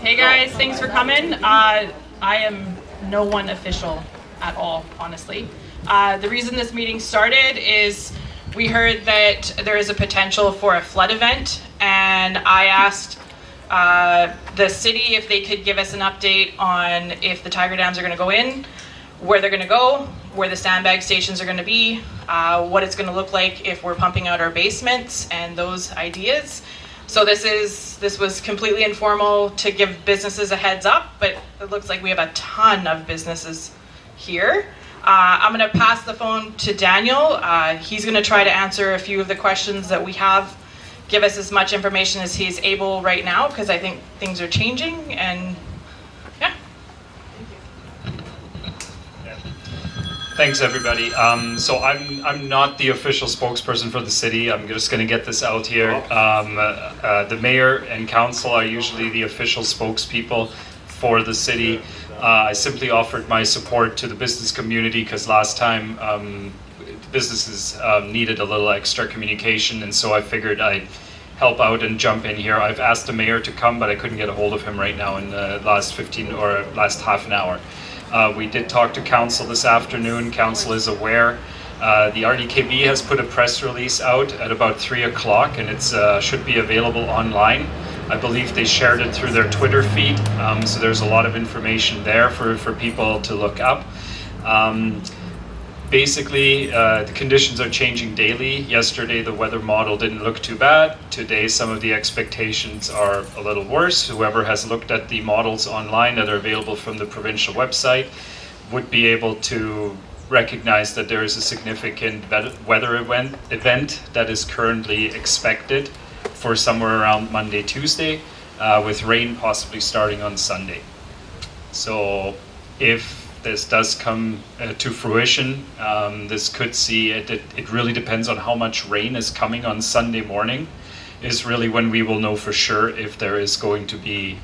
Hey guys, thanks for coming. I am no one official at all, honestly. The reason this meeting started is we heard that there is a potential for a flood event, and I asked the city if they could give us an update on if the Tiger Dams are going to go in, where they're going to go, where the sandbag stations are going to be, what it's going to look like if we're pumping out our basements, and those ideas. So this was completely informal to give businesses a heads up, but it looks like we have a ton of businesses here. I'm going to pass the phone to Daniel. He's going to try to answer a few of the questions that we have, give us as much information as he's able right now, because I think things are changing, and yeah. Thanks, everybody. So I'm not the official spokesperson for the city. I'm just going to get this out here. The mayor and council are usually the official spokespeople for the city. I simply offered my support to the business community because last time businesses needed a little extra communication, and so I figured I'd help out and jump in here. I've asked the mayor to come, but I couldn't get a hold of him right now in the last half an hour. We did talk to council this afternoon. Council is aware. The RDKB has put a press release out at about 3 o'clock, and it's should be available online. I believe they shared it through their Twitter feed, so there's a lot of information there for people to look up. Basically, the conditions are changing daily. Yesterday, the weather model didn't look too bad. Today, some of the expectations are a little worse. Whoever has looked at the models online that are available from the provincial website would be able to recognize that there is a significant weather event that is currently expected for somewhere around Monday, Tuesday, with rain possibly starting on Sunday. So if this does come to fruition, this could see it. It really depends on how much rain is coming on Sunday morning, is really when we will know for sure if there is going to be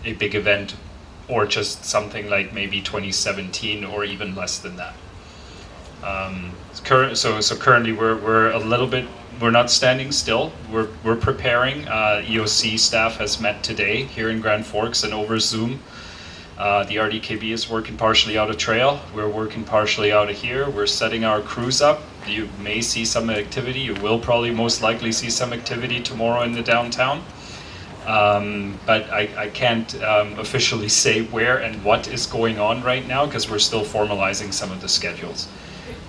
a big event or just something like maybe 2017 or even less than that. So currently we're a little bit, we're not standing still. We're preparing. EOC staff has met today here in Grand Forks and over Zoom. The RDKB is working partially out of Trail. We're working partially out of here. We're setting our crews up. You may see some activity. You will probably most likely see some activity tomorrow in the downtown. But I can't officially say where and what is going on right now because we're still formalizing some of the schedules.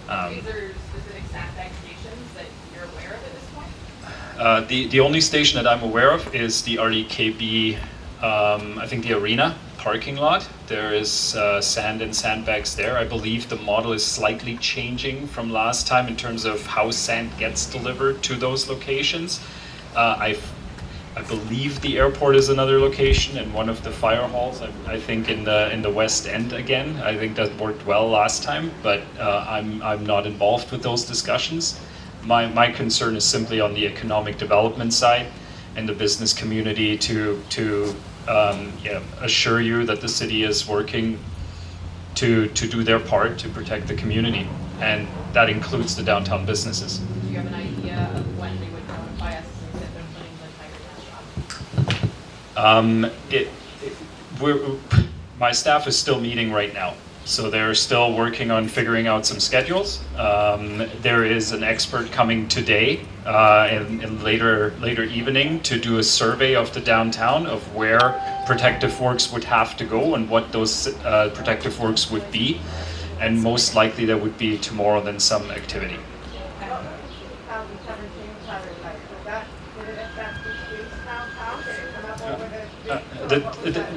Is there specific sandbag stations that you're aware of at this point? The only station that I'm aware of is the RDKB, I think the arena parking lot. There is sand and sandbags there. I believe the model is slightly changing from last time in terms of how sand gets delivered to those locations. I believe the airport is another location and one of the fire halls. I think in the West End again. I think that worked well last time, but I'm not involved with those discussions. My concern is simply on the economic development side and the business community to assure you that the city is working to do their part to protect the community, and that includes the downtown businesses. Do you have an idea of when they would notify us since they've been putting the Tiger Dams up? My staff is still meeting right now, so they're still working on figuring out some schedules. There is an expert coming today in later evening to do a survey of the downtown of where protective works would have to go and what those protective works would be, and most likely there would be tomorrow then some activity.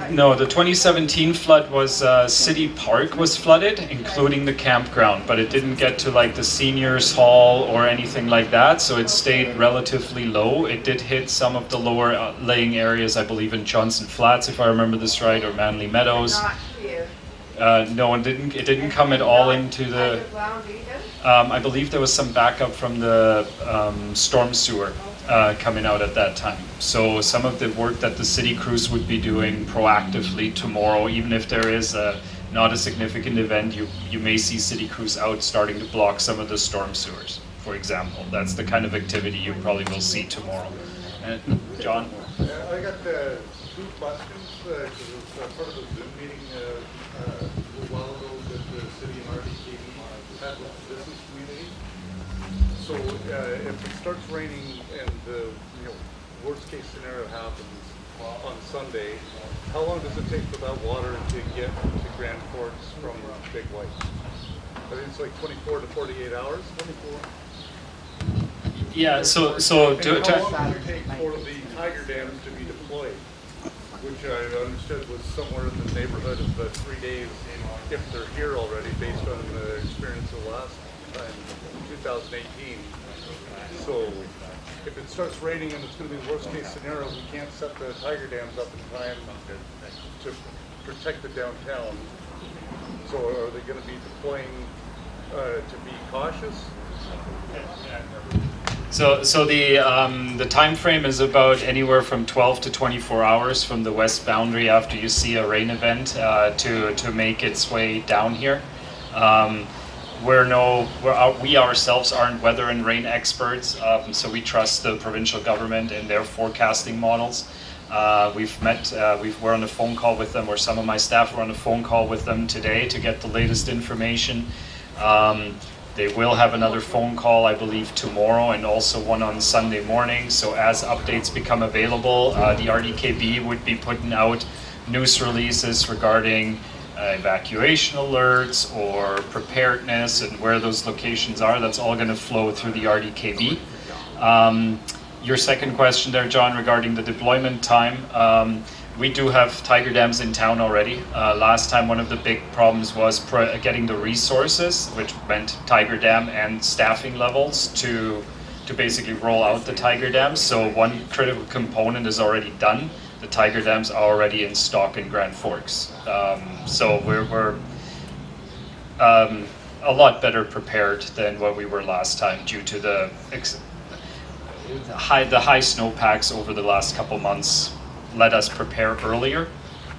No, the 2017 flood was City Park was flooded, including the campground, but it didn't get to like the seniors hall or anything like that, so it stayed relatively low. It did hit some of the lower laying areas, I believe in Johnson Flats, if I remember this right, or Manly Meadows. Not here. No, it didn't come at all into the. Lounge either? I believe there was some backup from the storm sewer coming out at that time. So some of the work that the city crews would be doing proactively tomorrow, even if there is not a significant event, you may see city crews out starting to block some of the storm sewers, for example. That's the kind of activity you probably will see tomorrow. John? I got two questions, because it was part of the Zoom meeting a little while ago that the city and RDKB had with the business community. So if it starts raining and the worst case scenario happens on Sunday, how long does it take for that water to get to Grand Forks from Big White? I think it's like 24 to 48 hours, 24? Yeah, so And how long does it take for the Tiger dams to be deployed? Which I understood was somewhere in the neighborhood of 3 days if they're here already, based on the experience of last time, 2018. So if it starts raining and it's going to be the worst case scenario, we can't set the Tiger dams up in time to protect the downtown. So are they going to be deploying to be cautious? So the time frame is about anywhere from 12 to 24 hours from the west boundary after you see a rain event to make its way down here. We ourselves aren't weather and rain experts, so we trust the provincial government and their forecasting models. We're on a phone call with them, or some of my staff were on a phone call with them today to get the latest information. They will have another phone call, I believe, tomorrow, and also one on Sunday morning. So as updates become available, the RDKB would be putting out news releases regarding evacuation alerts or preparedness and where those locations are. That's all going to flow through the RDKB. Your second question there, John, regarding the deployment time. We do have Tiger dams in town already. Last time, one of the big problems was getting the resources, which meant Tiger Dam and staffing levels to basically roll out the Tiger dams. So one critical component is already done. The Tiger dams are already in stock in Grand Forks. So we're a lot better prepared than what we were last time due to the high snowpacks over the last couple months. Let us prepare earlier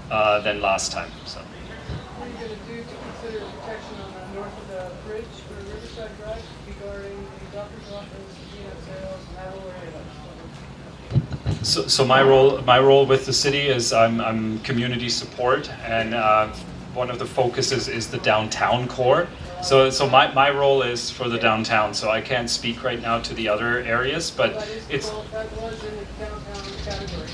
than last time. So. What are you going to do to consider protection on the north of the bridge for Riverside Drive regarding the doctor's office, peanut sales, and that whole area? So my role with the city is I'm community support, and one of the focuses is the downtown core. So my role is for the downtown. So I can't speak right now to the other areas, but That was in the downtown category.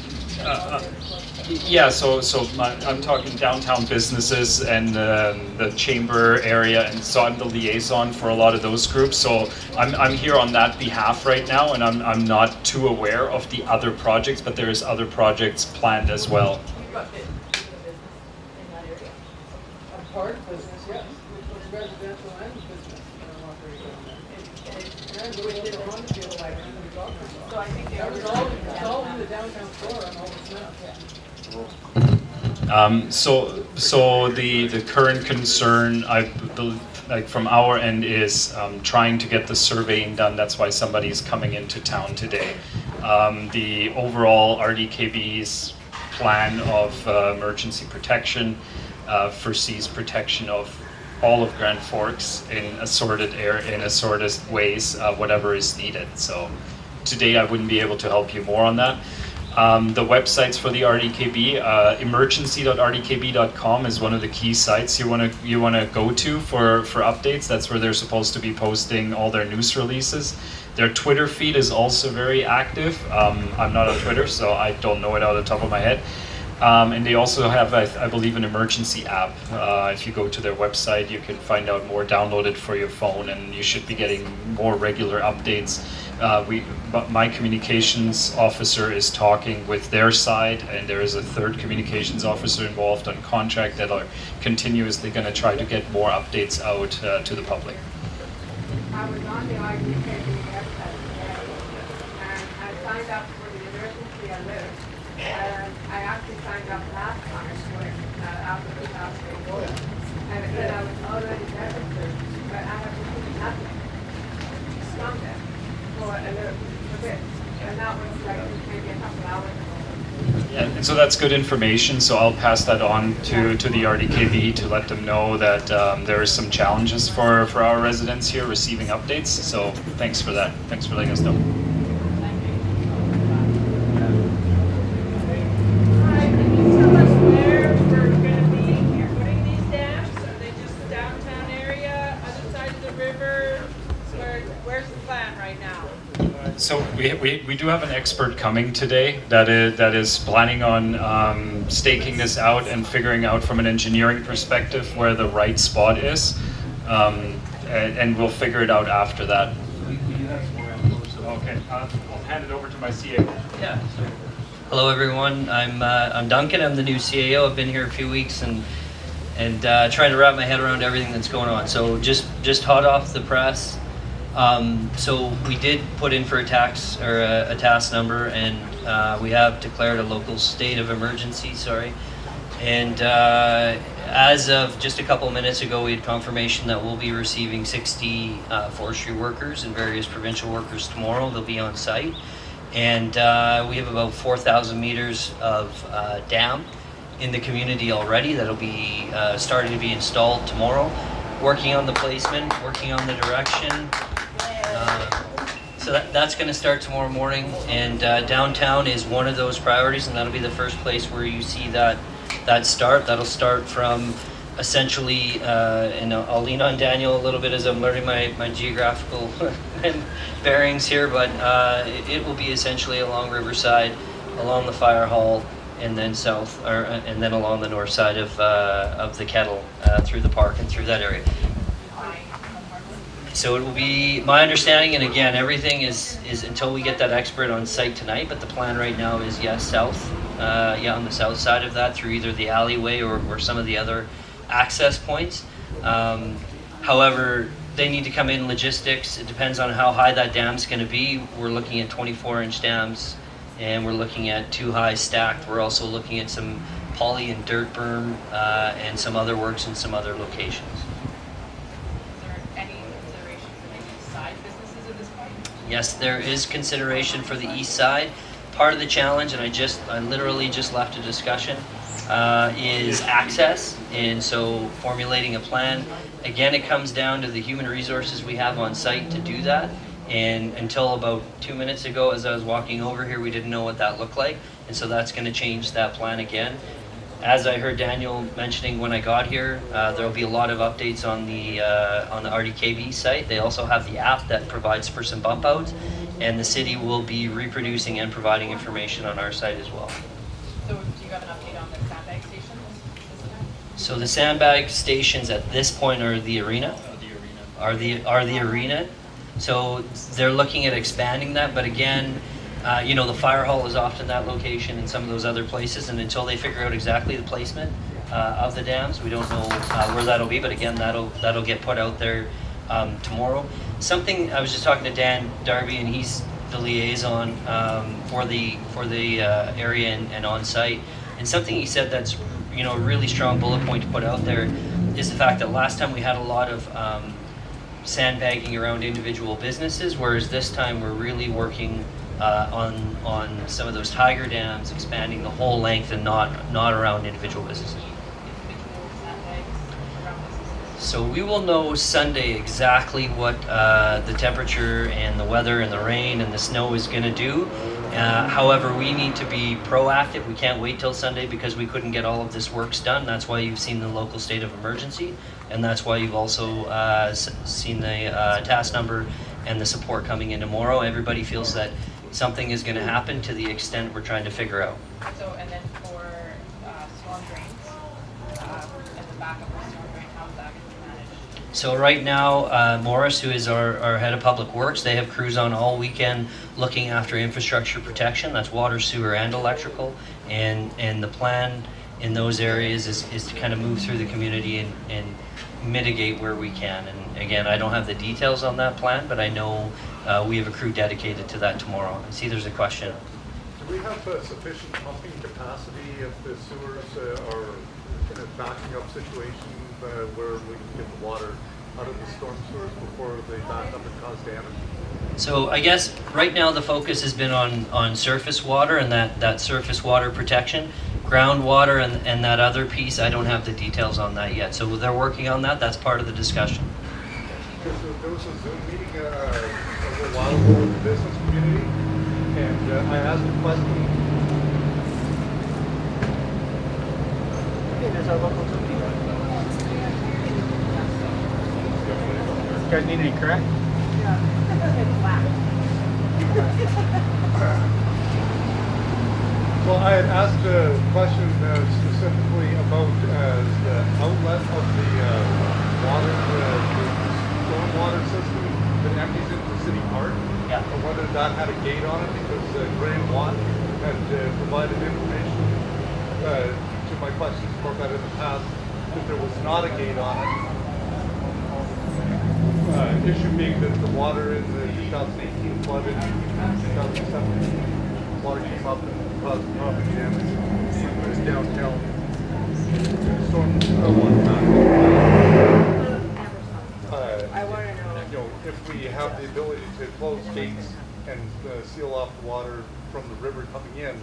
Yeah, so I'm talking downtown businesses and the chamber area, and so I'm the liaison for a lot of those groups. So I'm here on that behalf right now, and I'm not too aware of the other projects, but there's other projects planned as well. A part business, yes, which was residential and business operating. And within the Hondafield, like we talked about. So I think they That was were. it's all in the downtown core on all the stuff. So the current concern, I believe, like from our end, is trying to get the surveying done. That's why somebody is coming into town today. The overall RDKB's plan of emergency protection foresees protection of all of Grand Forks in assorted ways, whatever is needed. So today I wouldn't be able to help you more on that. The websites for the RDKB, emergency.rdkb.com is one of the key sites you want to go to for updates. That's where they're supposed to be posting all their news releases. Their Twitter feed is also very active. I'm not on Twitter, so I don't know it out of the top of my head. And they also have, I believe, an emergency app. If you go to their website, you can find out more, download it for your phone, and you should be getting more regular updates. my communications officer is talking with their side, and there is a third communications officer involved on contract that are continuously going to try to get more updates out to the public. I was on the RUKB website today, and I signed up for the emergency alert. I actually signed up last time for it after 2004, and it said I was already registered, but I have received nothing from them for alert for this, and that was like maybe a couple hours ago. Yeah, and so that's good information. So I'll pass that on to the RDKB to let them know that there are some challenges for our residents here receiving updates. So thanks for that. Thanks for letting us know. Hi, can you tell us where we're gonna be putting these dams? Are they just the downtown area, other side of the river? Where's the plan right now? So we do have an expert coming today that is planning on staking this out and figuring out from an engineering perspective where the right spot is, and we'll figure it out after that. Okay, I'll hand it over to my CAO. Yeah. Hello, everyone. I'm Duncan. I'm the new CAO. I've been here a few weeks and trying to wrap my head around everything that's going on. So just hot off the press. So we did put in for a task number, and we have declared a local state of emergency. Sorry. And as of just a couple minutes ago, we had confirmation that we'll be receiving 60 forestry workers and various provincial workers tomorrow. They'll be on site. And we have about 4,000 meters of dam in the community already that'll be starting to be installed tomorrow. Working on the placement, working on the direction. So that's going to start tomorrow morning. And downtown is one of those priorities, and that'll be the first place where you see that start. That'll start from essentially, and I'll lean on Daniel a little bit as I'm learning my geographical bearings here, but it will be essentially along Riverside, along the fire hall, and then south, and then along the north side of the Kettle, through the park and through that area. So it will be my understanding, and again, everything is until we get that expert on site tonight, but the plan right now is south, on the south side of that, through either the alleyway or some of the other access points. However, they need to come in logistics. It depends on how high that dam's going to be. We're looking at 24-inch dams, and we're looking at 2 high stacked. We're also looking at some poly and dirt berm and some other works in some other locations. Is there any consideration for any side businesses at this point? Yes, there is consideration for the east side. Part of the challenge, and I literally just left a discussion, is access, and so formulating a plan. Again, it comes down to the human resources we have on site to do that. And until about 2 minutes ago, as I was walking over here, we didn't know what that looked like, and so that's going to change that plan again. As I heard Daniel mentioning when I got here, there will be a lot of updates on the RDKB site. They also have the app that provides for some bump outs, and the city will be reproducing and providing information on our site as well. So do you have an update on the sandbag stations? So the sandbag stations at this point are the arena. Are the arena. So they're looking at expanding that, but again, the fire hall is often that location and some of those other places, and until they figure out exactly the placement of the dams, we don't know where that'll be. But again, that'll get put out there tomorrow. Something I was just talking to Dan Darby, and he's the liaison for the area and on site. And something he said that's a really strong bullet point to put out there is the fact that last time we had a lot of sandbagging around individual businesses, whereas this time we're really working on some of those tiger dams, expanding the whole length and not around individual businesses. Individual sandbags around businesses? So we will know Sunday exactly what the temperature and the weather and the rain and the snow is going to do. However, we need to be proactive. We can't wait till Sunday because we couldn't get all of this works done. That's why you've seen the local state of emergency, and that's why you've also seen the task number and the support coming in tomorrow. Everybody feels that something is going to happen to the extent we're trying to figure out. So, and then for storm drains, and the backup of storm drain, how is that going to be managed? So right now, Morris, who is our head of public works, they have crews on all weekend looking after infrastructure protection. That's water, sewer, and electrical. And the plan in those areas is to kind of move through the community and mitigate where we can. And again, I don't have the details on that plan, but I know we have a crew dedicated to that tomorrow. I see there's a question. Do we have sufficient pumping capacity if the sewers are in a backing up situation where we can get the water out of the storm sewers before they back up and cause damage? So I guess right now the focus has been on surface water and that surface water protection. Groundwater and that other piece, I don't have the details on that yet. So they're working on that. That's part of the discussion. Because there was a Zoom meeting a little while ago with the business community, and I asked a question. Hey, there's our local company. You guys need any correct? Well, I had asked a question specifically about the outlet of the water, the stormwater system that empties into the city park. Yeah. And whether that had a gate on it, because Graham Watt had provided information to my questions about that in the past, that there was not a gate on it. Issue being that the water in the 2018 flood and 2017 water came up and caused property damage in downtown. Storm I want to know. you know, if we have the ability to close gates and seal off the water from the river coming in,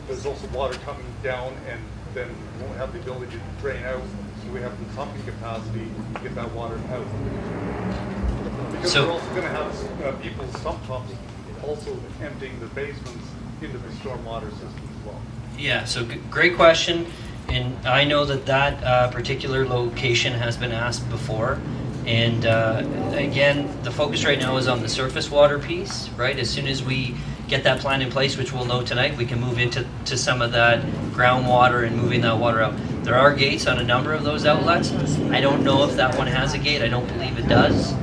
there's also water coming down, and then we won't have the ability to drain out, so we have the pumping capacity to get that water out. Because So- we're also going to have people's sump pumps also emptying their basements into the stormwater system as well. Yeah, so great question. And I know that particular location has been asked before. And again, the focus right now is on the surface water piece, right? As soon as we get that plan in place, which we'll know tonight, we can move into some of that groundwater and moving that water out. There are gates on a number of those outlets. I don't know if that one has a gate. I don't believe it does.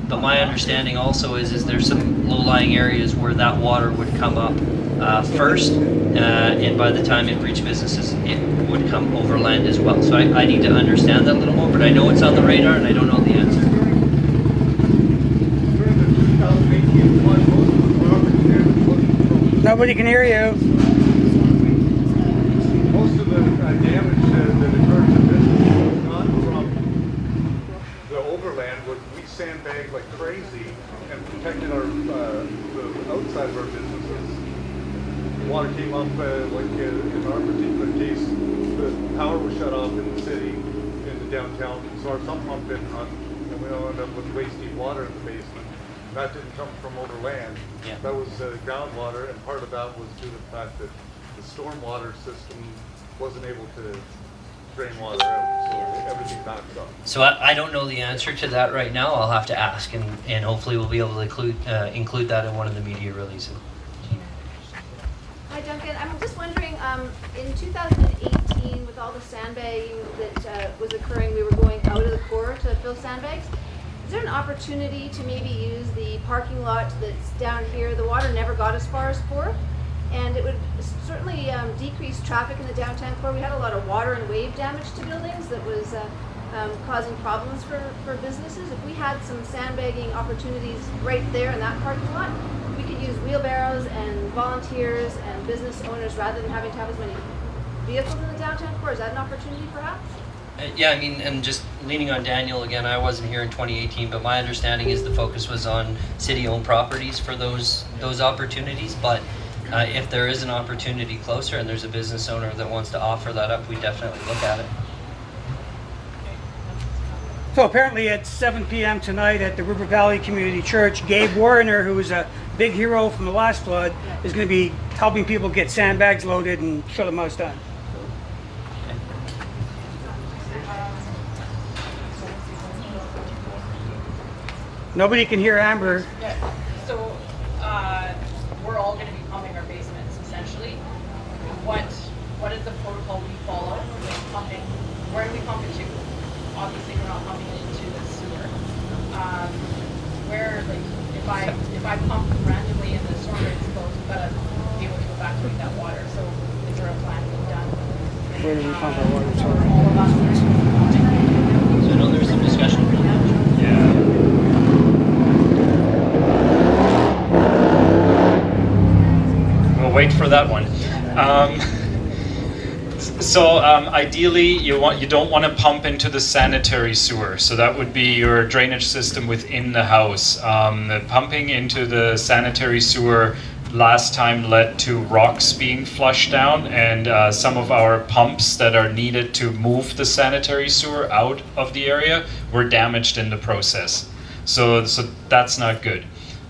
But my understanding also is there's some low-lying areas where that water would come up first, and by the time it reached businesses, it would come overland as well. So I need to understand that a little more, but I know it's on the radar and I don't know the answer. During the 2018 flood, most of the property damage wasn't from Nobody can hear you. most of the damage that occurred to business was not from the overland. We sandbagged like crazy and protected our the outside of our businesses. Water came up like in our particular case, the power was shut off in the city, in the downtown, so our sump pump didn't run, and we ended up with waist deep water in the basement. That didn't come from overland. Yeah. That was groundwater, and part of that was due to the fact that the stormwater system wasn't able to drain water out, so everything backed up. So I don't know the answer to that right now. I'll have to ask, and hopefully we'll be able to include that in one of the media releases. Hi Duncan, I'm just wondering, in 2018, with all the sandbagging that was occurring, we were going out of the core to fill sandbags. Is there an opportunity to maybe use the parking lot that's down here? The water never got as far as 4th, and it would certainly decrease traffic in the downtown core. We had a lot of water and wave damage to buildings that was causing problems for businesses. If we had some sandbagging opportunities right there in that parking lot, we could use wheelbarrows and volunteers and business owners rather than having to have as many vehicles in the downtown core. Is that an opportunity perhaps? Yeah, I mean, and just leaning on Daniel again, I wasn't here in 2018, but my understanding is the focus was on city-owned properties for those opportunities. But if there is an opportunity closer and there's a business owner that wants to offer that up, we definitely look at it. So apparently at 7 p.m. tonight at the River Valley Community Church, Gabe Warner, who was a big hero from the last flood, is going to be helping people get sandbags loaded and show them how it's done. Nobody can hear Amber. Yeah, so we're all going to be pumping our basements essentially. What is the protocol we follow with pumping? Where do we pump it to? Obviously, we're not pumping that water, so is there a plan being done? Where do we pump our water? For all of us? So I know there's some discussion. We'll wait for that one. Ideally, you don't want to pump into the sanitary sewer. So that would be your drainage system within the house. The pumping into the sanitary sewer last time led to rocks being flushed down, and some of our pumps that are needed to move the sanitary sewer out of the area were damaged in the process. So that's not good.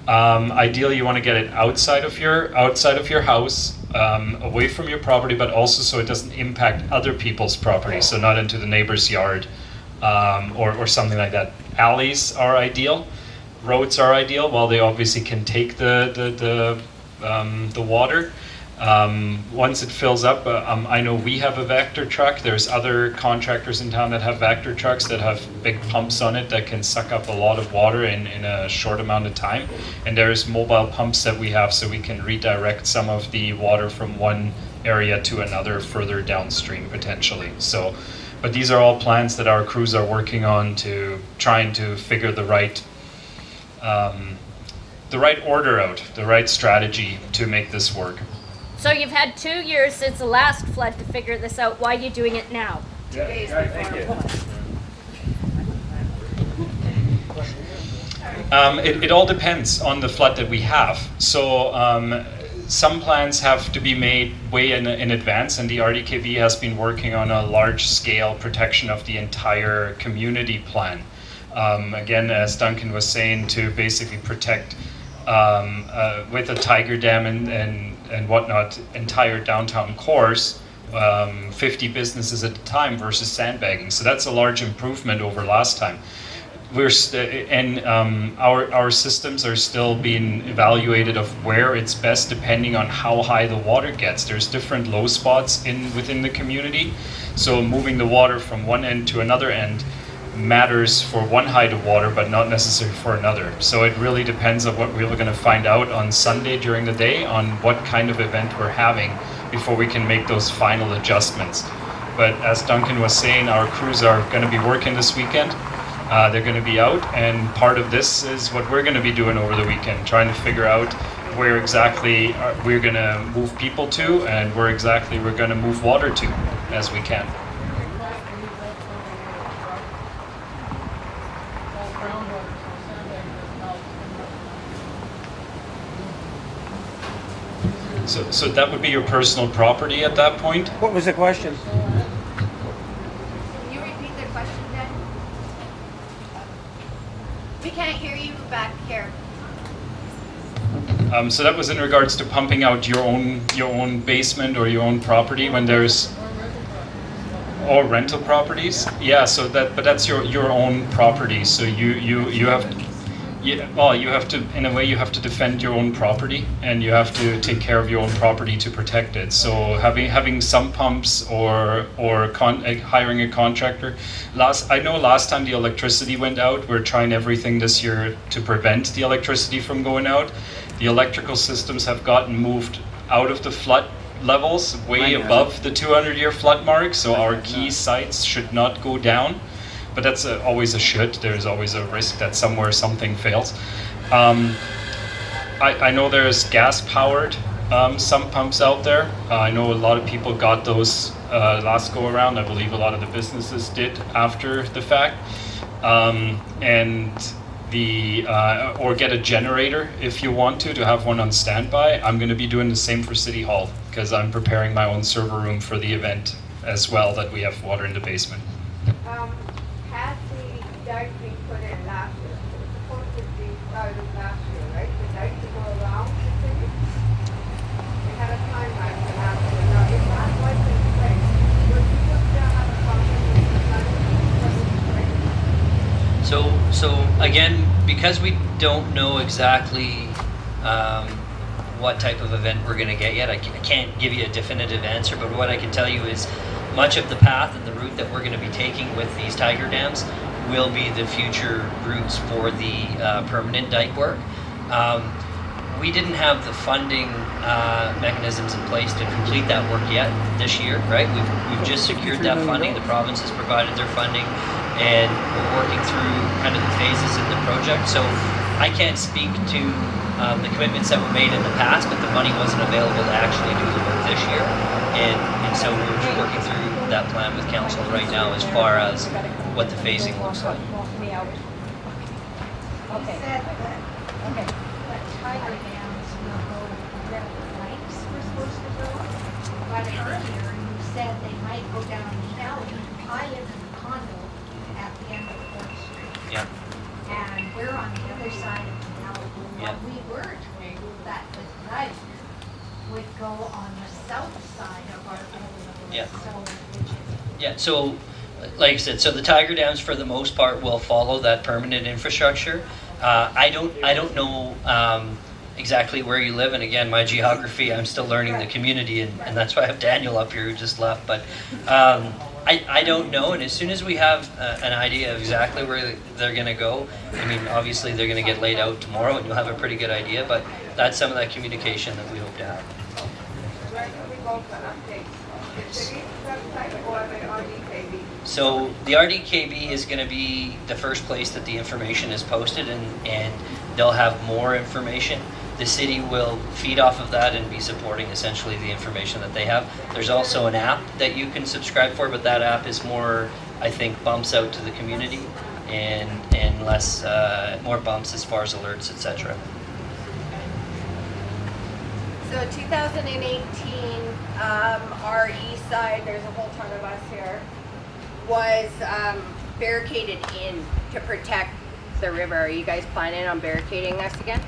Ideally, you want to get it outside of your house, away from your property, but also so it doesn't impact other people's property. So not into the neighbor's yard, or something like that. Alleys are ideal. Roads are ideal. While they obviously can take the water. Once it fills up, I know we have a Vector truck. There's other contractors in town that have Vector trucks that have big pumps on it that can suck up a lot of water in a short amount of time. And there's mobile pumps that we have so we can redirect some of the water from one area to another further downstream potentially. So, but these are all plans that our crews are working on to trying to figure the right order out, the right strategy to make this work. So you've had 2 years since the last flood to figure this out. Why are you doing it now? It all depends on the flood that we have. So some plans have to be made way in advance, and the RDKV has been working on a large-scale protection of the entire community plan. Again, as Duncan was saying, to basically protect with a Tiger Dam and whatnot, entire downtown cores, 50 businesses at a time versus sandbagging. So that's a large improvement over last time. Our systems are still being evaluated of where it's best depending on how high the water gets. There's different low spots within the community. So moving the water from one end to another end matters for one height of water, but not necessarily for another. So it really depends on what we're going to find out on Sunday during the day on what kind of event we're having before we can make those final adjustments. But as Duncan was saying, our crews are going to be working this weekend. They're going to be out, and part of this is what we're going to be doing over the weekend, trying to figure out where exactly we're going to move people to and where exactly we're going to move water to as we can. So that would be your personal property at that point? What was the question? Can you repeat the question, Dan? We can't hear you back here. So that was in regards to pumping out your own basement or your own property when there's or rental properties. Yeah, so that's your own property. So you have. Yeah, well, you have to, in a way, you have to defend your own property, and you have to take care of your own property to protect it. So having some pumps or hiring a contractor. I know last time the electricity went out, we're trying everything this year to prevent the electricity from going out. The electrical systems have gotten moved out of the flood levels, way above the 200-year flood mark. So our key sites should not go down. But that's always a should. There's always a risk that somewhere something fails. I know there's gas-powered sump pumps out there. I know a lot of people got those last go around. I believe a lot of the businesses did after the fact. Or get a generator if you want to have one on standby. I'm going to be doing the same for City Hall because I'm preparing my own server room for the event as well, that we have water in the basement. Had the dike been put in last year, it was supposed to be started last year, right? The dike to go around the city? We had a timeline for last year. Now, if that was in place, would people still have a problem with the dike? So again, because we don't know exactly what type of event we're going to get yet, I can't give you a definitive answer, but what I can tell you is much of the path and the route that we're going to be taking with these Tiger Dams will be the future routes for the permanent dike work. We didn't have the funding mechanisms in place to complete that work yet this year, right? We've just secured that funding. The province has provided their funding, and we're working through kind of the phases of the project. So I can't speak to the commitments that were made in the past, but the money wasn't available to actually do the work this year. And so we're just working through that plan with council right now as far as what the phasing looks like. Okay. Said that Tiger Dams will go where the lights were supposed to go. But earlier you said they might go down the alley. I live in a condo at the end of 4th Street. Yeah. And we're on the other side of the alley. Yeah. What we were told that the light would go on the south side of our building. Yeah. So, which is Yeah, so like I said, so the Tiger Dams for the most part will follow that permanent infrastructure. I don't know exactly where you live, and again, my geography, I'm still learning the community, and that's why I have Daniel up here who just left. But I don't know, and as soon as we have an idea of exactly where they're going to go, I mean, obviously they're going to get laid out tomorrow, and you'll have a pretty good idea. But that's some of that communication that we hope to have. Where can we go for updates? The city's website or the RDKB? So the RDKB is going to be the first place that the information is posted, and they'll have more information. The city will feed off of that and be supporting essentially the information that they have. There's also an app that you can subscribe for, but that app is more, I think, bumps out to the community and less, more bumps as far as alerts, etc. So 2018, our east side, there's a whole ton of us here, was barricaded in to protect the river. Are you guys planning on barricading us again?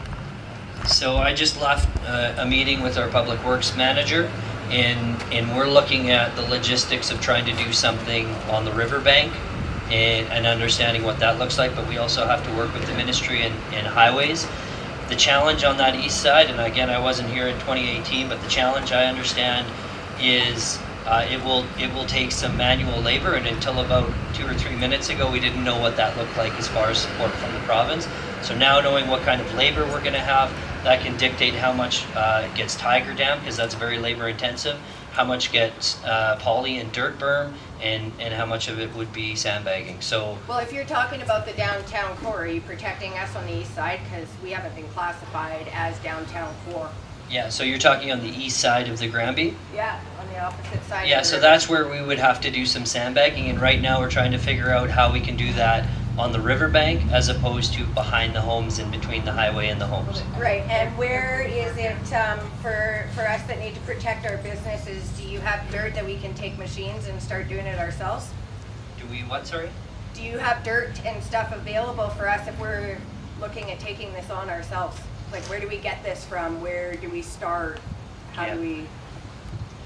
So I just left a meeting with our public works manager, and we're looking at the logistics of trying to do something on the riverbank and understanding what that looks like, but we also have to work with the ministry and highways. The challenge on that east side, and again, I wasn't here in 2018, but the challenge I understand is it will take some manual labor, and until about 2 or 3 minutes ago, we didn't know what that looked like as far as support from the province. So now knowing what kind of labor we're going to have, that can dictate how much gets Tiger Dam, because that's very labor intensive, how much gets poly and dirt berm, and how much of it would be sandbagging. So, Well, if you're talking about the downtown core, are you protecting us on the east side? Because we haven't been classified as downtown core. yeah, so you're talking on the east side of the Granby? Yeah, on the opposite side. Yeah, of the so river. that's where we would have to do some sandbagging, and right now we're trying to figure out how we can do that on the riverbank as opposed to behind the homes, in between the highway and the homes. Right, and where is it for us that need to protect our businesses? Do you have dirt that we can take machines and start doing it ourselves? Do we what, sorry? Do you have dirt and stuff available for us if we're looking at taking this on ourselves? Like, where do we get this from? Where do we start? How Yeah. do we?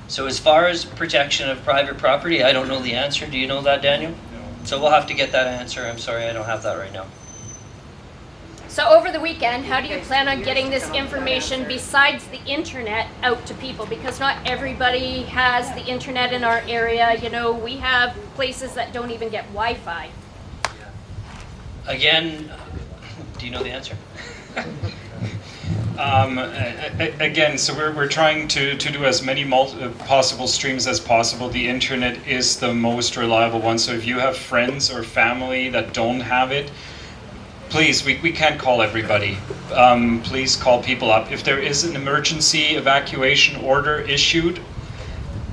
So as far as protection of private property, I don't know the answer. Do you know that, Daniel? So we'll have to get that answer. I'm sorry, I don't have that right now. So over the weekend, how do you plan on getting this information besides the internet out to people? Because not everybody has the internet in our area. You know, we have places that don't even get Wi-Fi. Again, do you know the answer? Again, so we're trying to do as many possible streams as possible. The internet is the most reliable one. So if you have friends or family that don't have it, please, we can't call everybody. Please call people up. If there is an emergency evacuation order issued,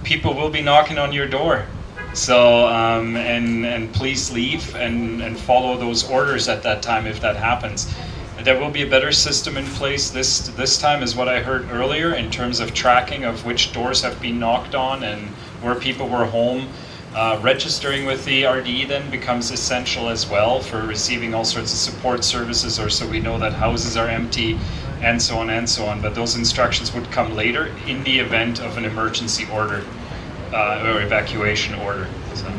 people will be knocking on your door. So, and please leave and follow those orders at that time if that happens. There will be a better system in place this time, is what I heard earlier, in terms of tracking of which doors have been knocked on and where people were home. Registering with the RD then becomes essential as well for receiving all sorts of support services, or so we know that houses are empty, and so on and so on. But those instructions would come later in the event of an emergency order or evacuation order. So.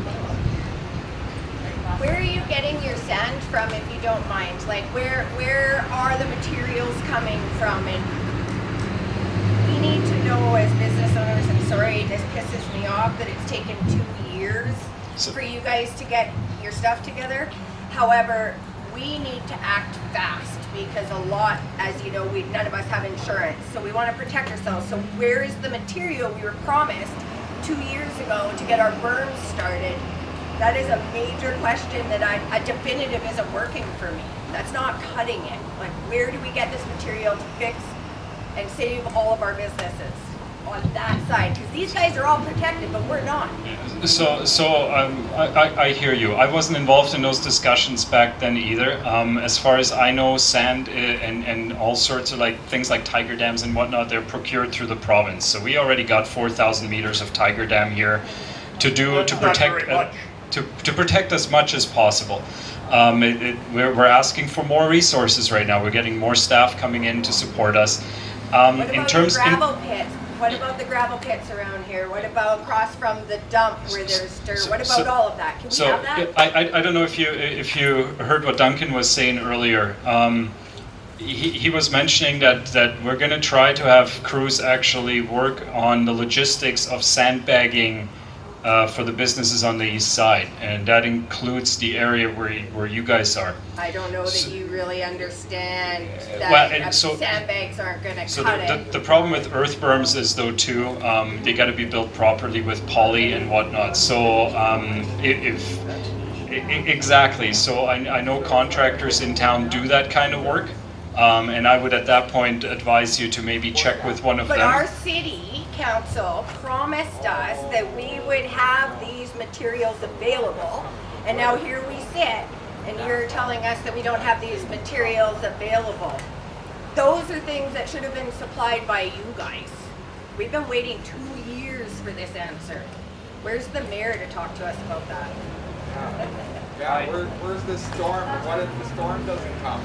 Where are you getting your sand from, if you don't mind? Like, where are the materials coming from? And we need to know as business owners, and sorry, this pisses me off that it's taken 2 years for you guys to get your stuff together. However, we need to act fast because a lot, as you know, none of us have insurance, so we want to protect ourselves. So where is the material we were promised 2 years ago to get our berms started? That is a major question that a definitive isn't working for me. That's not cutting it. Like, where do we get this material to fix and save all of our businesses on that side? Because these guys are all protected, but we're not. I hear you. I wasn't involved in those discussions back then either. As far as I know, sand and all sorts of things like tiger dams and whatnot, they're procured through the province. So we already got 4,000 meters of tiger dam here to protect as much as possible. We're asking for more resources right now. We're getting more staff coming in to support us. What about the gravel pits? What about the gravel pits around here? What about across from the dump where there's dirt? What about all of that? Can we have that? I don't know if you heard what Duncan was saying earlier. He was mentioning that we're going to try to have crews actually work on the logistics of sandbagging for the businesses on the east side, and that includes the area where you guys are. I don't know that you really understand that sandbags aren't going to cut it. The problem with earth berms is though too, they got to be built properly with poly and whatnot. So exactly. So I know contractors in town do that kind of work, and I would at that point advise you to maybe check with one of them. But our city council promised us that we would have these materials available, and now here we sit and you're telling us that we don't have these materials available. Those are things that should have been supplied by you guys. We've been waiting 2 years for this answer. Where's the mayor to talk to us about that? Yeah, where's the storm? What if the storm doesn't come?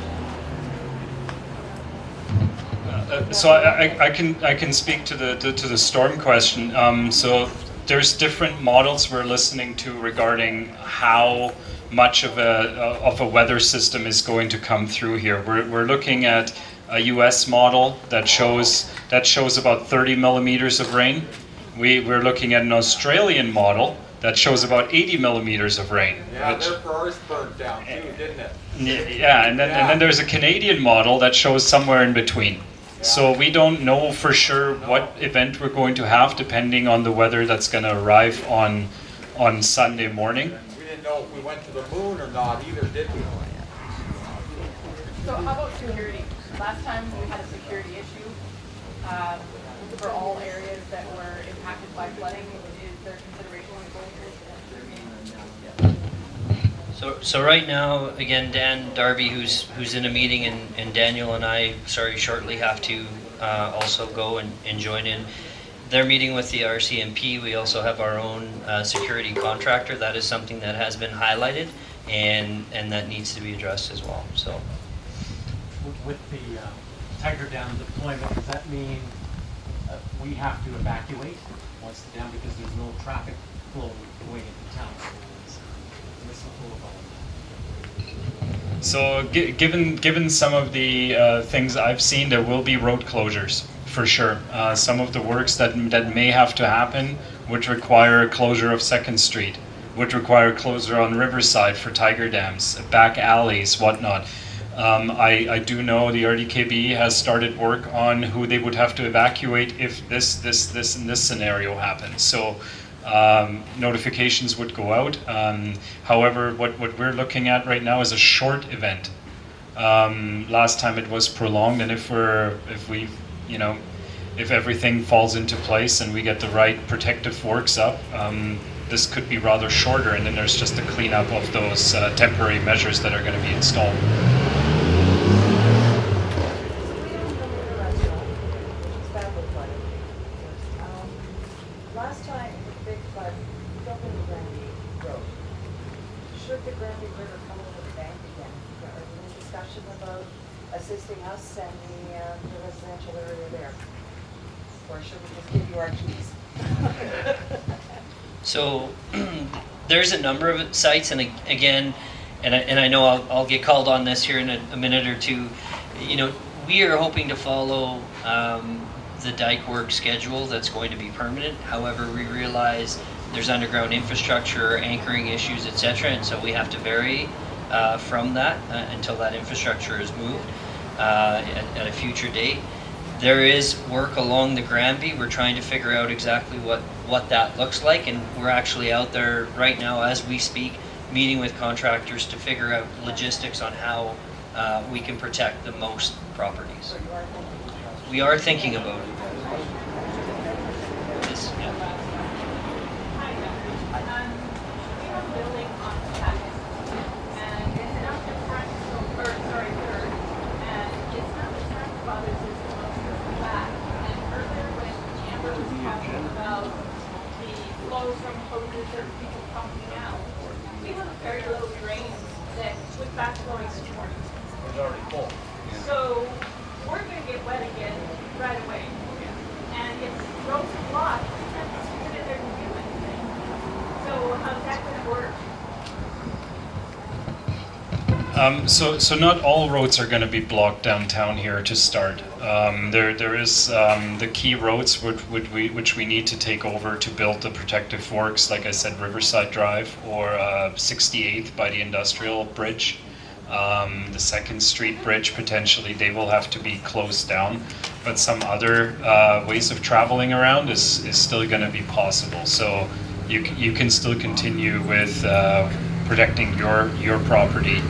So I can speak to the storm question. So there's different models we're listening to regarding how much of a weather system is going to come through here. We're looking at a U.S. model that shows about 30 millimeters of rain. We're looking at an Australian model that shows about 80 millimeters of rain. Yeah, their forest burned down too, didn't it? Yeah, and then there's a Canadian model that shows somewhere in between. So we don't know for sure what event we're going to have depending on the weather that's going to arrive on Sunday morning. We didn't know if we went to the moon or not either, did we? So how about security? Last time we had a security issue for all areas that were impacted by flooding. Is there consideration on going through? So right now, again, Dan Darby, who's in a meeting, and Daniel and I, shortly have to also go and join in. They're meeting with the RCMP. We also have our own security contractor. That is something that has been highlighted, and that needs to be addressed as well. So, with the Tiger Dam deployment, does that mean we have to evacuate once the dam, because there's no traffic flow going into town? So given some of the things I've seen, there will be road closures for sure. Some of the works that may have to happen would require closure of 2nd Street, would require closure on Riverside for tiger dams, back alleys, whatnot. I do know the RDKB has started work on who they would have to evacuate if this and this scenario happens. So notifications would go out. However, what we're looking at right now is a short event. Last time it was prolonged, and if everything falls into place and we get the right protective works up, this could be rather shorter, and then there's just the cleanup of those temporary measures that are going to be installed. Last time, the big flood, don't go to Granby Road. Should the Granby River come over the bank again? Are there any discussion about assisting us and the residential area there? Or should we just give you our keys? So there's a number of sites, and again, and I know I'll get called on this here in a minute or two. We are hoping to follow the dike work schedule that's going to be permanent. However, we realize there's underground infrastructure, anchoring issues, etc., and so we have to vary from that until that infrastructure is moved at a future date. There is work along the Granby. We're trying to figure out exactly what that looks like, and we're actually out there right now as we speak, meeting with contractors to figure out logistics on how we can protect the most properties. We are thinking about it. This, yeah. From hoses or people pumping out. We have a very low drain that with backflowing storm. It's already full. So we're going to get wet again right away. And if roads are blocked, we can't sit in there and do anything. So how's that going to work? So not all roads are going to be blocked downtown here to start. There is the key roads which we need to take over to build the protective works, like I said, Riverside Drive or 68th by the Industrial Bridge. The 2nd Street Bridge, potentially, they will have to be closed down. But some other ways of traveling around is still going to be possible. So you can still continue with protecting your property.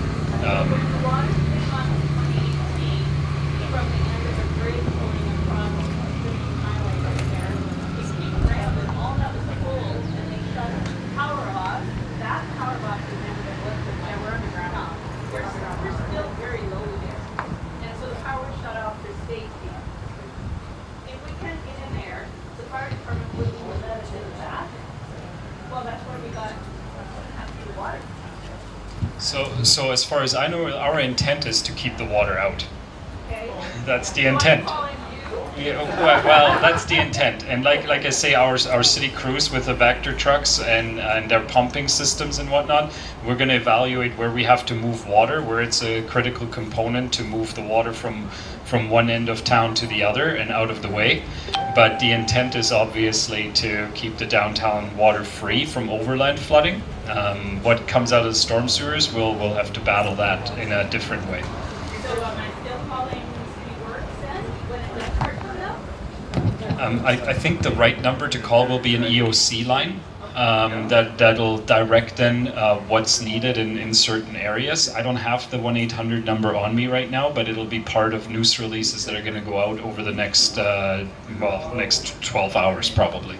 So as far as I know, our intent is to keep the water out. That's the intent. Yeah, well, that's the intent. And like I say, our city crews with the Vector trucks and their pumping systems and whatnot, we're going to evaluate where we have to move water, where it's a critical component to move the water from one end of town to the other and out of the way. But the intent is obviously to keep the downtown water free from overland flooding. What comes out of the storm sewers, we'll have to battle that in a different way. So am I still calling City Works then when it does start coming out? I think the right number to call will be an EOC line that'll direct then what's needed in certain areas. I don't have the 1-800 number on me right now, but it'll be part of news releases that are going to go out over the next next 12 hours probably.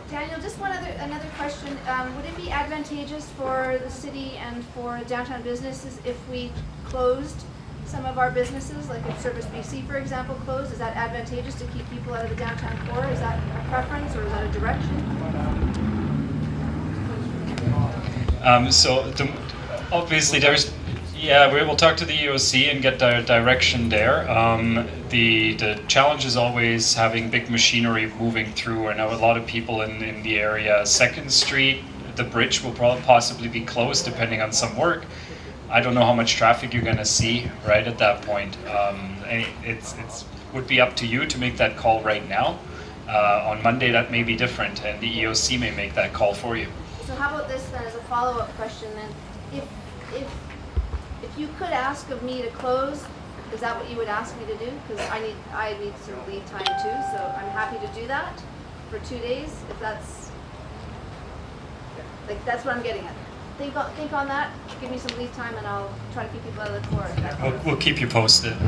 Daniel, just another question. Would it be advantageous for the city and for downtown businesses if we closed some of our businesses, like if Service BC, for example, closed? Is that advantageous to keep people out of the downtown core? Is that a preference or is that a direction? Obviously there's, we'll talk to the EOC and get the direction there. The challenge is always having big machinery moving through. I know a lot of people in the area. 2nd Street, the bridge will possibly be closed depending on some work. I don't know how much traffic you're going to see right at that point. It's would be up to you to make that call right now. On Monday that may be different and the EOC may make that call for you. So how about this then as a follow-up question then? If you could ask of me to close, is that what you would ask me to do? Because I need some lead time too, so I'm happy to do that for 2 days if that's what I'm getting at. Think on that, give me some lead time and I'll try to keep people out of the core. We'll keep you posted. So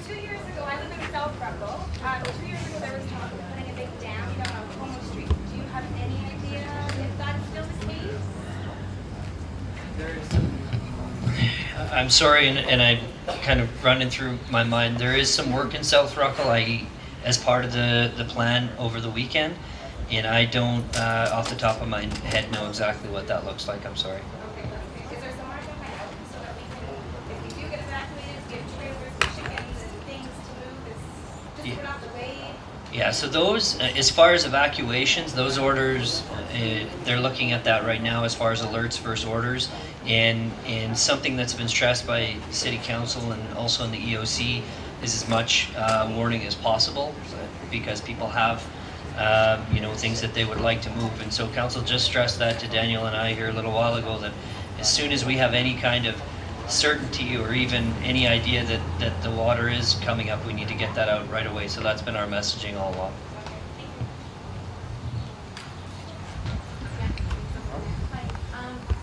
2 years ago, I live in South Ruckle. 2 years ago, there was talk of putting a big dam down on Como Street. Do you have any idea if that's still the case? I'm sorry, and I'm kind of running through my mind. There is some work in South Ruckle as part of the plan over the weekend, and I don't, off the top of my head, know exactly what that looks like. I'm sorry. Is there somewhere to find out so that we can, if we do get evacuated, get trailers and chickens and things to move, just get out the way? Yeah, so those, as far as evacuations, those orders, they're looking at that right now as far as alerts versus orders. And something that's been stressed by City Council and also in the EOC is as much warning as possible, because people have things that they would like to move. And so council just stressed that to Daniel and I here a little while ago, that as soon as we have any kind of certainty or even any idea that the water is coming up, we need to get that out right away. So that's been our messaging all along.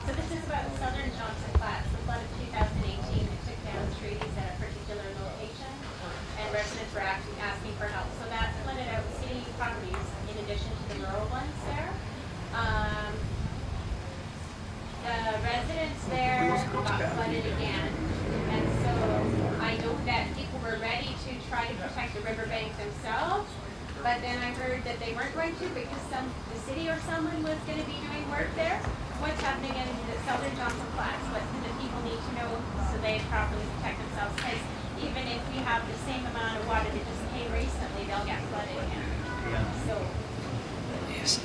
So this is about Southern Johnson Flats, the flood of 2018 that took down trees at a particular location, and residents were asking for help. So that flooded out city properties in addition to the rural ones there. The residents there got flooded again, and so I know that people were ready to try to protect the riverbank themselves, but then I heard that they weren't going to because the city or someone was going to be doing work there. What's happening in the Southern Johnson Flats? What do the people need to know so they properly protect themselves? Because even if we have the same amount of water that just came recently, they'll get flooded again.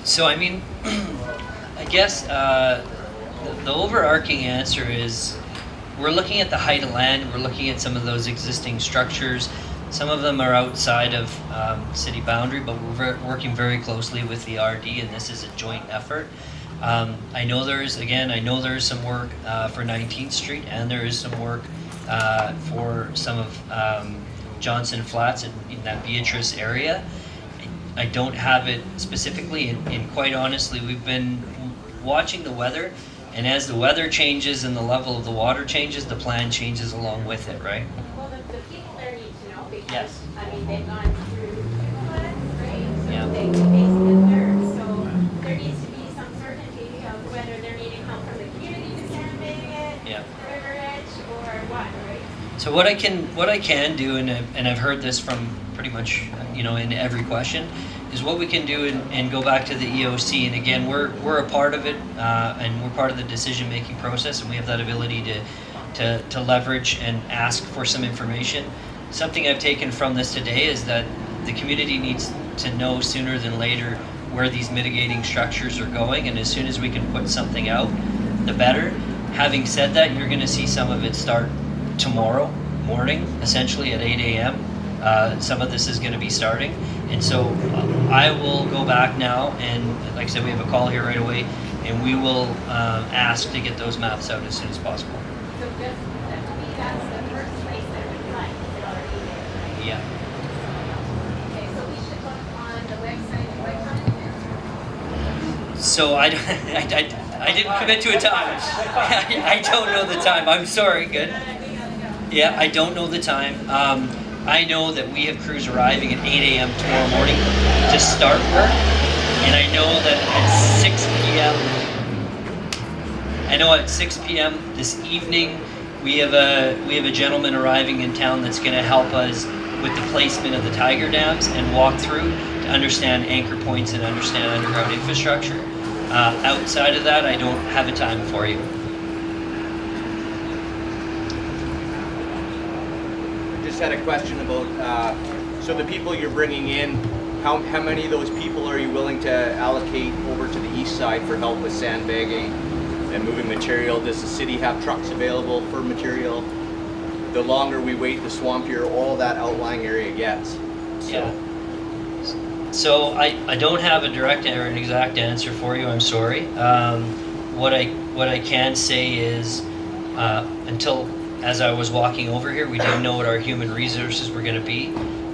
So I mean, I guess the overarching answer is we're looking at the height of land, we're looking at some of those existing structures. Some of them are outside of city boundary, but we're working very closely with the RD, and this is a joint effort. I know there's some work for 19th Street, and there is some work for some of Johnson Flats in that Beatrice area. I don't have it specifically, and quite honestly, we've been watching the weather, and as the weather changes and the level of the water changes, the plan changes along with it, right? Well, the people there need to know because, Yes. I mean, they've gone through floods, right? So Yeah. they basically learn. So there needs to be some certainty of whether they're needing help from the community to sandbag it, Yeah. the river edge, or what, right? So what I can do, and I've heard this from pretty much in every question, is what we can do and go back to the EOC. And again, we're a part of it, and we're part of the decision making process, and we have that ability to leverage and ask for some information. Something I've taken from this today is that the community needs to know sooner than later where these mitigating structures are going, and as soon as we can put something out, the better. Having said that, you're going to see some of it start tomorrow morning, essentially at 8 a.m. Some of this is going to be starting, and so I will go back now, and like I said, we have a call here right away, and we will ask to get those maps out as soon as possible. So just, to me, that's the first place that we like, is already there, right? Yeah. Okay, so we should look on the website, what time is it? So I didn't commit to a time. I don't know the time. I'm sorry. Good. Yeah, I don't know the time. I know that we have crews arriving at 8 a.m. tomorrow morning to start work, and I know that at 6 p.m. I know at 6 p.m. this evening we have a gentleman arriving in town that's going to help us with the placement of the Tiger Dams and walk through to understand anchor points and understand underground infrastructure. Outside of that, I don't have a time for you. Just had a question about, so the people you're bringing in, how many of those people are you willing to allocate over to the east side for help with sandbagging and moving material? Does the city have trucks available for material? The longer we wait, the swampier all that outlying area gets. Yeah. So I don't have a direct or an exact answer for you. I'm sorry. What I can say is until as I was walking over here, we didn't know what our human resources were going to be.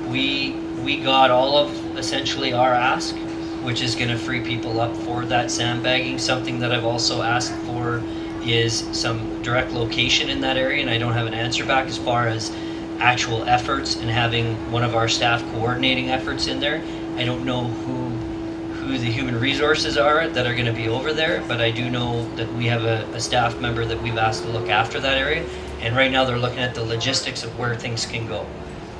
We got all of essentially our ask, which is going to free people up for that sandbagging. Something that I've also asked for is some direct location in that area, and I don't have an answer back as far as actual efforts and having one of our staff coordinating efforts in there. I don't know who the human resources are that are going to be over there, but I do know that we have a staff member that we've asked to look after that area, and right now they're looking at the logistics of where things can go,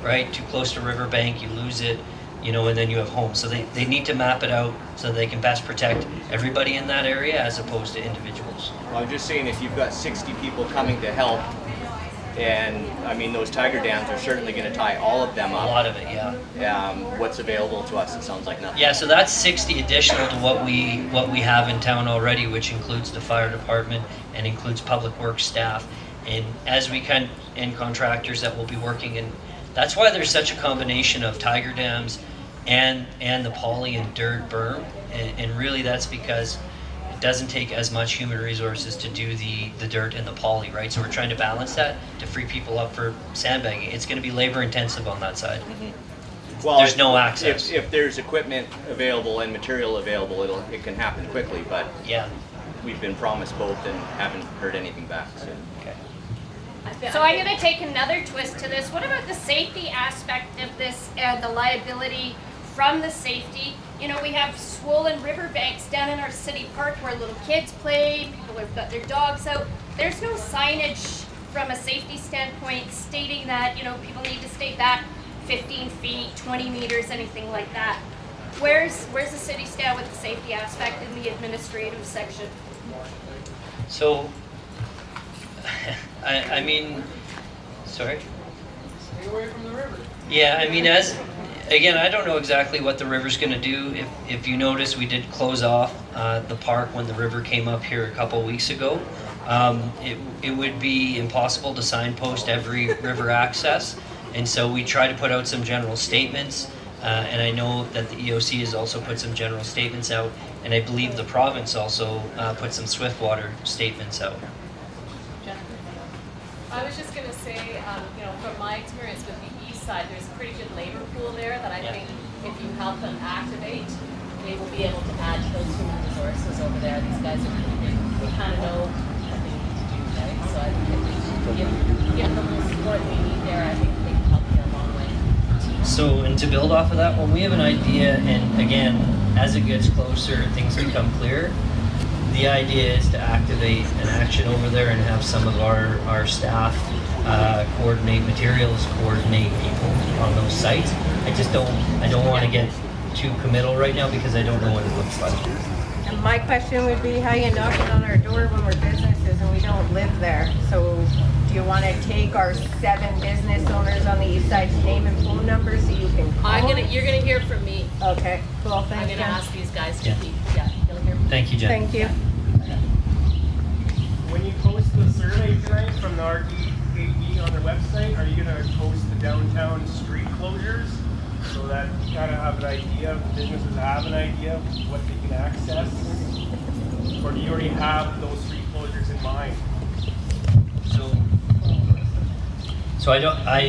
right? Too close to riverbank, you lose it, and then you have homes. So they need to map it out so they can best protect everybody in that area as opposed to individuals. Well, I'm just saying, if you've got 60 people coming to help, and I mean, those Tiger Dams are certainly going to tie all of them up. A lot of it, yeah. What's available to us? It sounds like nothing. Yeah, so that's 60 additional to what we have in town already, which includes the fire department and includes public works staff, and as we and contractors that will be working in. That's why there's such a combination of Tiger Dams and the poly and dirt berm, and really that's because it doesn't take as much human resources to do the dirt and the poly, right? So we're trying to balance that to free people up for sandbagging. It's going to be labor intensive on that side. Well, there's no access. If there's equipment available and material available, it can happen quickly. But yeah, we've been promised both and haven't heard anything back. So. Okay. So I'm going to take another twist to this. What about the safety aspect of this and the liability from the safety? You know, we have swollen riverbanks down in our city park where little kids play, people have got their dogs out. There's no signage from a safety standpoint stating that, you know, people need to stay back 15 feet, 20 meters, anything like that. Where's the city stand with the safety aspect in the administrative section? So, I mean, sorry? Stay away from the river. Yeah, I mean, again, I don't know exactly what the river's going to do. If you notice, we did close off the park when the river came up here a couple of weeks ago. It would be impossible to signpost every river access, and so we try to put out some general statements. And I know that the EOC has also put some general statements out, and I believe the province also put some Swiftwater statements out. I was just going to say, you know, from my experience with the east side, there's a pretty good labor pool there that I think if you help them activate, they will be able to add to those human resources over there. These guys are pretty big. They kind of know what they need to do, right? So I think if we give them the support they need there, I think they can help you a long way. So, and to build off of that, when we have an idea, and again, as it gets closer, things become clearer. The idea is to activate an action over there and have some of our staff coordinate materials, coordinate people on those sites. I don't want to get too committal right now because I don't know what it looks like. And my question would be, how you knocking on our door when we're businesses and we don't live there? So do you want to take our 7 business owners on the east side's name and phone number so you can call? You're gonna hear from me. Okay, cool, thanks. I'm gonna ask these guys to Yeah. keep. Yeah, you'll hear from me. Thank you, Jen. Thank you. When you post the survey tonight from the RDAE on their website, are you going to post the downtown street closures so that you kind of have an idea, businesses have an idea of what they can access? Or do you already have those street closures in mind? So I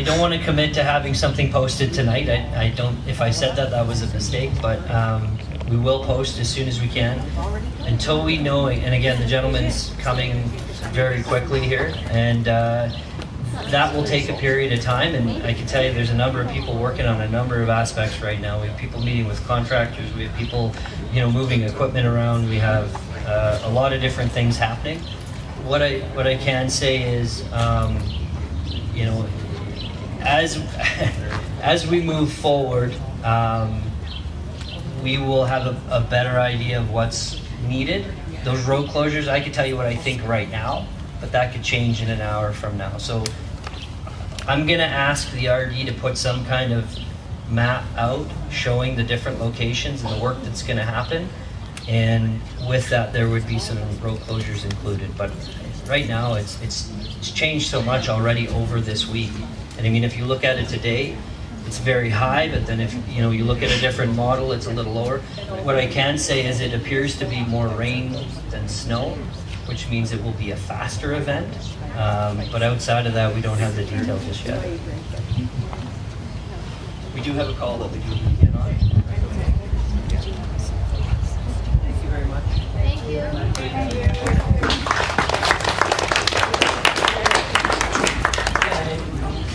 don't want to commit to having something posted tonight. I don't. If I said that was a mistake, but we will post as soon as we can. Until we know, and again, the gentleman's coming very quickly here, and that will take a period of time. And I can tell you, there's a number of people working on a number of aspects right now. We have people meeting with contractors. We have people, you know, moving equipment around. We have a lot of different things happening. What I can say is, you know, as we move forward, we will have a better idea of what's needed. Those road closures, I can tell you what I think right now, but that could change in an hour from now. So I'm gonna ask the RD to put some kind of map out showing the different locations and the work that's gonna happen. And with that, there would be some road closures included. But right now, it's changed so much already over this week. And I mean, if you look at it today, it's very high, but then if you look at a different model, it's a little lower. What I can say is it appears to be more rain than snow, which means it will be a faster event. But outside of that, we don't have the details just yet. We do have a call that we do.